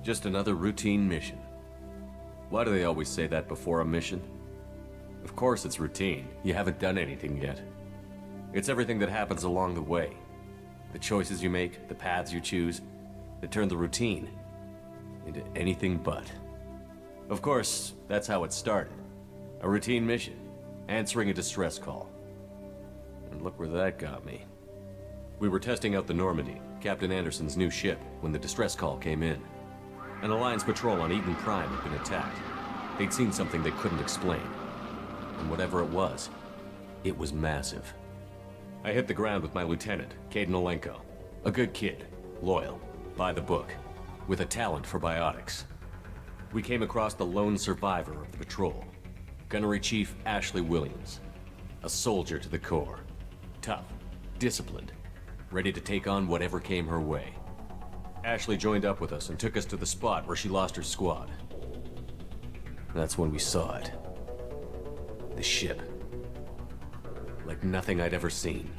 Just another routine mission. Why do they always say that before a mission? Of course it's routine. You haven't done anything yet. It's everything that happens along the way. The choices you make, the paths you choose, that turn the routine into anything but. Of course, that's how it started. A routine mission, answering a distress call. And look where that got me. We were testing out the Normandy, Captain Anderson's new ship, when the distress call came in. An Alliance patrol on Eden Prime had been attacked. They'd seen something they couldn't explain. And whatever it was massive. I hit the ground with my lieutenant, Caden Olenko. A good kid, loyal, by the book, with a talent for biotics. We came across the lone survivor of the patrol, Gunnery Chief Ashley Williams. A soldier to the core. Tough, disciplined, ready to take on whatever came her way. Ashley joined up with us and took us to the spot where she lost her squad. That's when we saw it. The ship. Like nothing I'd ever seen.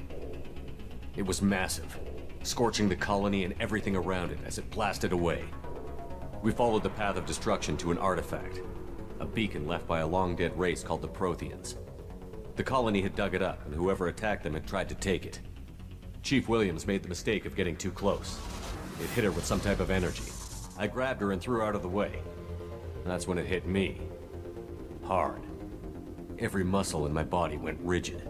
It was massive, scorching the colony and everything around it as it blasted away. We followed the path of destruction to an artifact, a beacon left by a long-dead race called the Protheans. The colony had dug it up, and whoever attacked them had tried to take it. Chief Williams made the mistake of getting too close. It hit her with some type of energy. I grabbed her and threw her out of the way. That's when it hit me. Hard. Every muscle in my body went rigid.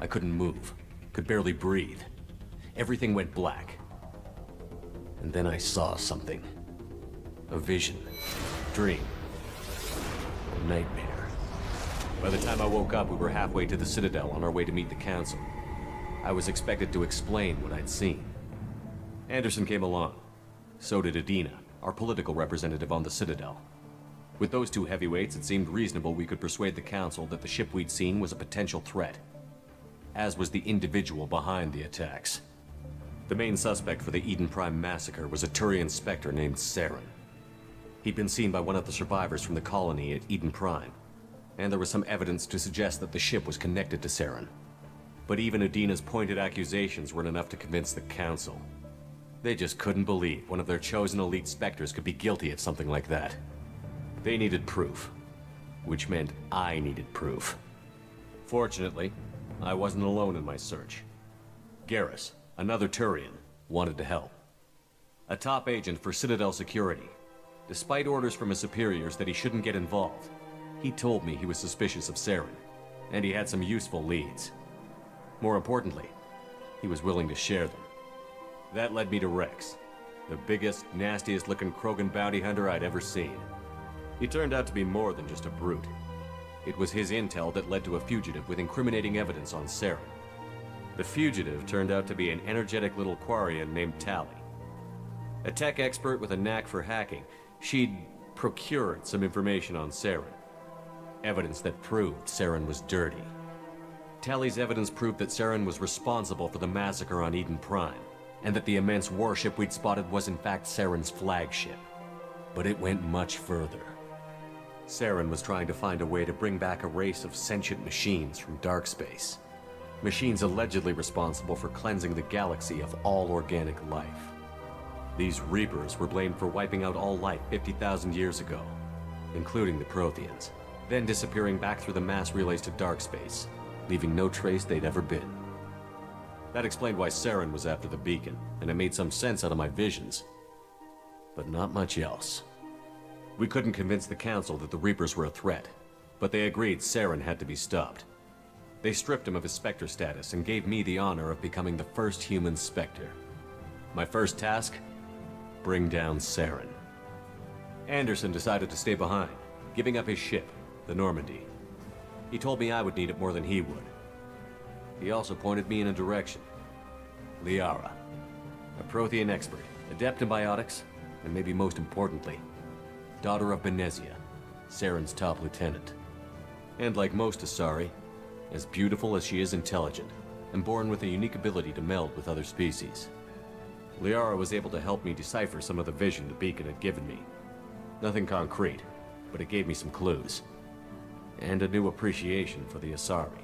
I couldn't move, could barely breathe. Everything went black. And then I saw something. A vision. Dream. A nightmare. By the time I woke up, we were halfway to the Citadel on our way to meet the Council. I was expected to explain what I'd seen. Anderson came along. So did Adina, our political representative on the Citadel. With those two heavyweights, it seemed reasonable we could persuade the Council that the ship we'd seen was a potential threat. As was the individual behind the attacks. The main suspect for the Eden Prime massacre was a Turian Spectre named Saren. He'd been seen by one of the survivors from the colony at Eden Prime, and there was some evidence to suggest that the ship was connected to Saren. But even Adina's pointed accusations weren't enough to convince the Council. They just couldn't believe one of their chosen elite Spectres could be guilty of something like that. They needed proof, which meant I needed proof. Fortunately, I wasn't alone in my search. Garrus, another Turian, wanted to help. A top agent for Citadel Security. Despite orders from his superiors that he shouldn't get involved, he told me he was suspicious of Saren, and he had some useful leads. More importantly, he was willing to share them. That led me to Rex, the biggest, nastiest-looking Krogan bounty hunter I'd ever seen. He turned out to be more than just a brute. It was his intel that led to a fugitive with incriminating evidence on Saren. The fugitive turned out to be an energetic little Quarian named Tali. A tech expert with a knack for hacking, she'd procured some information on Saren. Evidence that proved Saren was dirty. Tali's evidence proved that Saren was responsible for the massacre on Eden Prime, and that the immense warship we'd spotted was in fact Saren's flagship. But it went much further. Saren was trying to find a way to bring back a race of sentient machines from dark space. Machines allegedly responsible for cleansing the galaxy of all organic life. These Reapers were blamed for wiping out all life 50,000 years ago, including the Protheans, then disappearing back through the mass relays to dark space, leaving no trace they'd ever been. That explained why Saren was after the beacon, and it made some sense out of my visions. But not much else. We couldn't convince the Council that the Reapers were a threat, but they agreed Saren had to be stopped. They stripped him of his Spectre status and gave me the honor of becoming the first human Spectre. My first task? Bring down Saren. Anderson decided to stay behind, giving up his ship, the Normandy. He told me I would need it more than he would. He also pointed me in a direction. Liara, a Prothean expert, adept in biotics, and maybe most importantly, daughter of Benezia, Saren's top lieutenant. And like most Asari, as beautiful as she is intelligent, and born with a unique ability to meld with other species. Liara was able to help me decipher some of the vision the beacon had given me. Nothing concrete, but it gave me some clues. And a new appreciation for the Asari.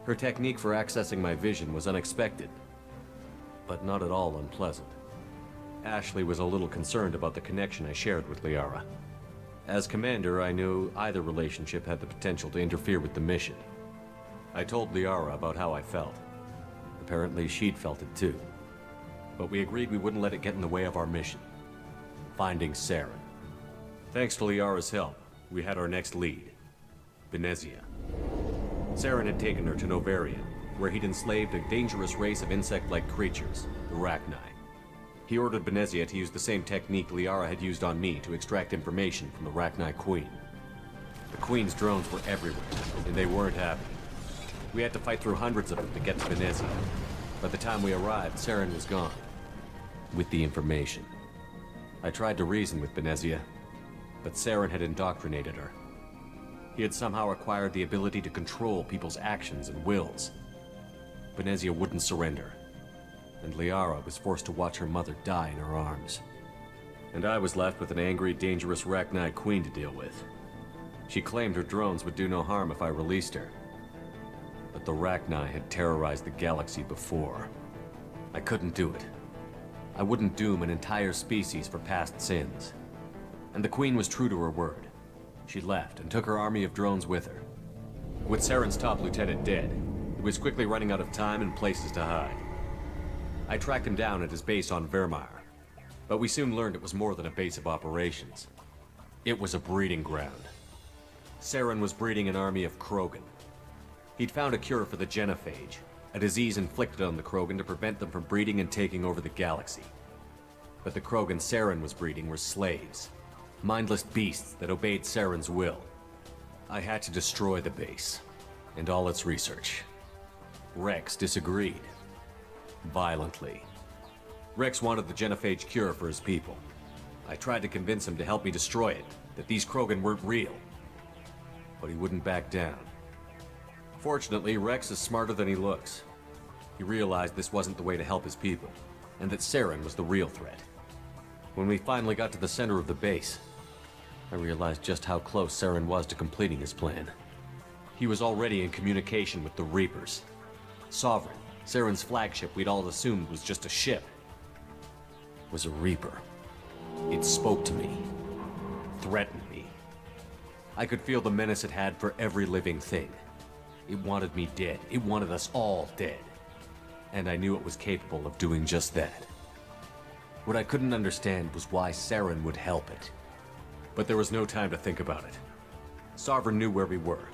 Her technique for accessing my vision was unexpected, but not at all unpleasant. Ashley was a little concerned about the connection I shared with Liara. As commander, I knew either relationship had the potential to interfere with the mission. I told Liara about how I felt. Apparently, she'd felt it too. But we agreed we wouldn't let it get in the way of our mission. Finding Saren. Thanks to Liara's help, we had our next lead. Venezia. Saren had taken her to Novarian, where he'd enslaved a dangerous race of insect-like creatures, the Rachni. He ordered Venezia to use the same technique Liara had used on me to extract information from the Rachni Queen. The Queen's drones were everywhere, and they weren't happy. We had to fight through hundreds of them to get to Venezia. By the time we arrived, Saren was gone. With the information. I tried to reason with Venezia, but Saren had indoctrinated her. He had somehow acquired the ability to control people's actions and wills. Venezia wouldn't surrender, and Liara was forced to watch her mother die in her arms. And I was left with an angry, dangerous Rachni Queen to deal with. She claimed her drones would do no harm if I released her. But the Rachni had terrorized the galaxy before. I couldn't do it. I wouldn't doom an entire species for past sins. And the Queen was true to her word. She left and took her army of drones with her. With Saren's top lieutenant dead, he was quickly running out of time and places to hide. I tracked him down at his base on Vermeer, but we soon learned it was more than a base of operations. It was a breeding ground. Saren was breeding an army of Krogan. He'd found a cure for the genophage, a disease inflicted on the Krogan to prevent them from breeding and taking over the galaxy. But the Krogan Saren was breeding were slaves, mindless beasts that obeyed Saren's will. I had to destroy the base, and all its research. Rex disagreed. Violently. Rex wanted the genophage cure for his people. I tried to convince him to help me destroy it, that these Krogan weren't real. But he wouldn't back down. Fortunately, Rex is smarter than he looks. He realized this wasn't the way to help his people, and that Saren was the real threat. When we finally got to the center of the base, I realized just how close Saren was to completing his plan. He was already in communication with the Reapers. Sovereign, Saren's flagship we'd all assumed was just a ship, was a Reaper. It spoke to me, threatened me. I could feel the menace it had for every living thing. It wanted me dead. It wanted us all dead. And I knew it was capable of doing just that. What I couldn't understand was why Saren would help it. But there was no time to think about it. Sovereign knew where we were.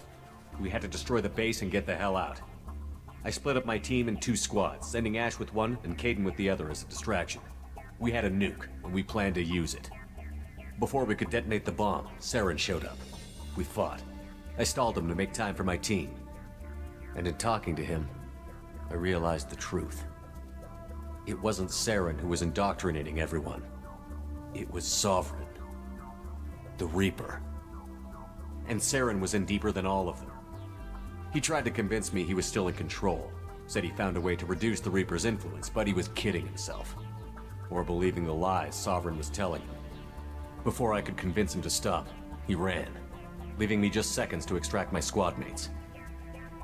We had to destroy the base and get the hell out. I split up my team in 2 squads, sending Ash with one and Caden with the other as a distraction. We had a nuke, and we planned to use it. Before we could detonate the bomb, Saren showed up. We fought. I stalled him to make time for my team. And in talking to him, I realized the truth. It wasn't Saren who was indoctrinating everyone. It was Sovereign. The Reaper. And Saren was in deeper than all of them. He tried to convince me he was still in control. Said he found a way to reduce the Reaper's influence, but he was kidding himself. Or believing the lies Sovereign was telling him. Before I could convince him to stop, he ran, leaving me just seconds to extract my squad mates.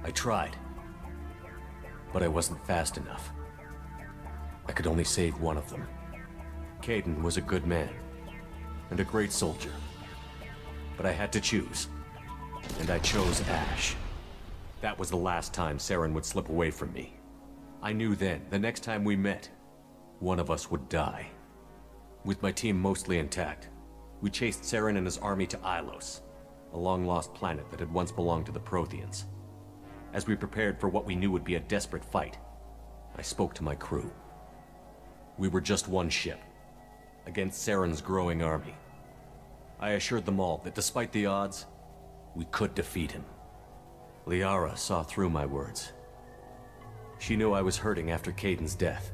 I tried, but I wasn't fast enough. I could only save one of them. Caden was a good man, and a great soldier. But I had to choose, and I chose Ash. That was the last time Saren would slip away from me. I knew then, the next time we met, one of us would die. With my team mostly intact, we chased Saren and his army to Ilos, a long-lost planet that had once belonged to the Protheans. As we prepared for what we knew would be a desperate fight, I spoke to my crew. We were just one ship, against Saren's growing army. I assured them all that despite the odds, we could defeat him. Liara saw through my words. She knew I was hurting after Caden's death.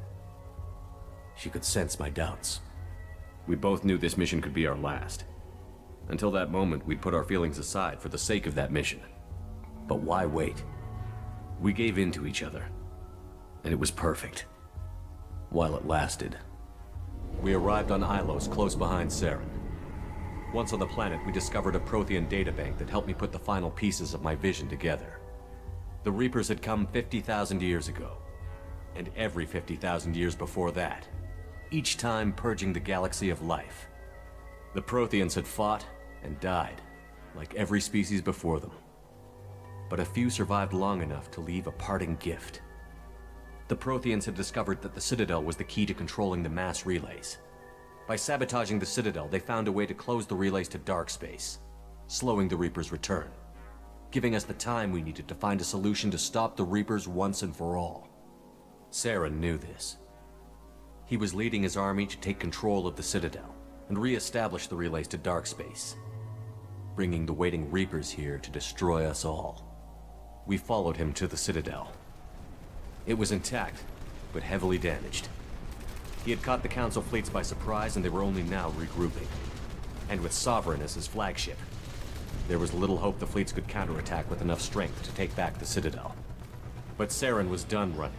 She could sense my doubts. We both knew this mission could be our last. Until that moment, we'd put our feelings aside for the sake of that mission. But why wait? We gave in to each other, and it was perfect. While it lasted. We arrived on Ilos, close behind Saren. Once on the planet, we discovered a Prothean databank that helped me put the final pieces of my vision together. The Reapers had come 50,000 years ago, and every 50,000 years before that. each time purging the galaxy of life. The Protheans had fought and died, like every species before them. But a few survived long enough to leave a parting gift. The Protheans had discovered that the Citadel was the key to controlling the mass relays. By sabotaging the Citadel, they found a way to close the relays to dark space, slowing the Reapers' return, giving us the time we needed to find a solution to stop the Reapers once and for all. Saren knew this. He was leading his army to take control of the Citadel and re-establish the relays to dark space, bringing the waiting Reapers here to destroy us all. We followed him to the Citadel. It was intact, but heavily damaged. He had caught the Council fleets by surprise, and they were only now regrouping. And with Sovereign as his flagship, there was little hope the fleets could counterattack with enough strength to take back the Citadel. But Saren was done running,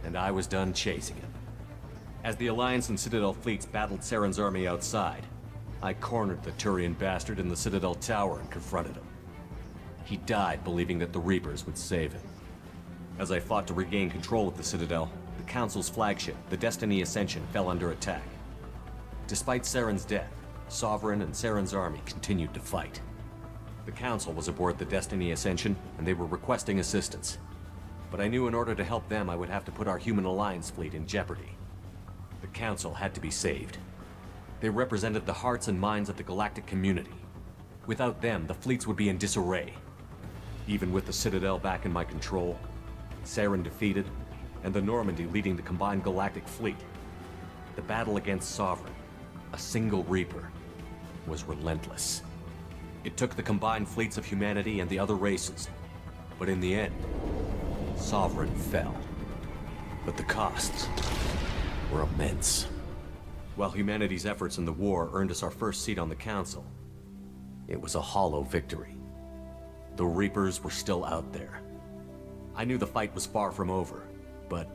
and I was done chasing him. As the Alliance and Citadel fleets battled Saren's army outside, I cornered the Turian bastard in the Citadel tower and confronted him. He died believing that the Reapers would save him. As I fought to regain control of the Citadel, the Council's flagship, the Destiny Ascension, fell under attack. Despite Saren's death, Sovereign and Saren's army continued to fight. The Council was aboard the Destiny Ascension, and they were requesting assistance. But I knew in order to help them, I would have to put our Human Alliance fleet in jeopardy. The Council had to be saved. They represented the hearts and minds of the galactic community. Without them, the fleets would be in disarray. Even with the Citadel back in my control, Saren defeated, and the Normandy leading the combined galactic fleet, the battle against Sovereign, a single Reaper, was relentless. It took the combined fleets of humanity and the other races, but in the end, Sovereign fell. But the costs were immense. While humanity's efforts in the war earned us our first seat on the Council, it was a hollow victory. The Reapers were still out there. I knew the fight was far from over, but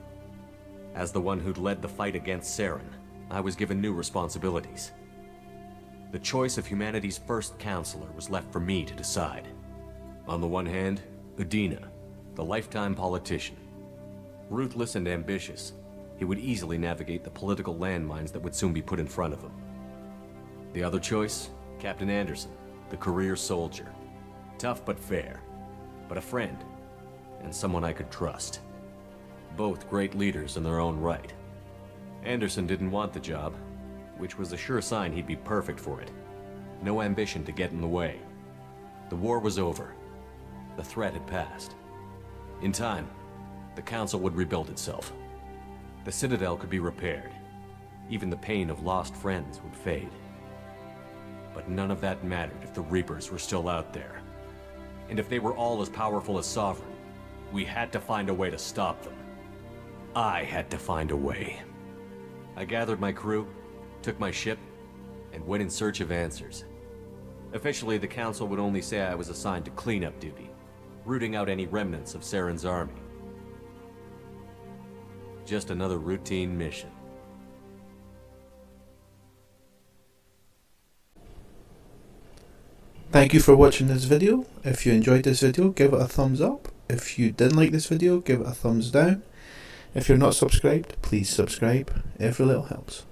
as the one who'd led the fight against Saren, I was given new responsibilities. The choice of humanity's first counselor was left for me to decide. On the one hand, Udina, the lifetime politician. Ruthless and ambitious, he would easily navigate the political landmines that would soon be put in front of him. The other choice, Captain Anderson, the career soldier. Tough but fair, but a friend, and someone I could trust. Both great leaders in their own right. Anderson didn't want the job, which was a sure sign he'd be perfect for it. No ambition to get in the way. The war was over. The threat had passed. In time, the Council would rebuild itself. The Citadel could be repaired. Even the pain of lost friends would fade. But none of that mattered if the Reapers were still out there. And if they were all as powerful as Sovereign, we had to find a way to stop them. I had to find a way. I gathered my crew, took my ship, and went in search of answers. Officially, the Council would only say I was assigned to cleanup duty, rooting out any remnants of Saren's army. Just another routine mission. Thank you for watching this video. If you enjoyed this video, give it a thumbs up. If you didn't like this video, give it a thumbs down. If you're not subscribed, please subscribe. Every little helps.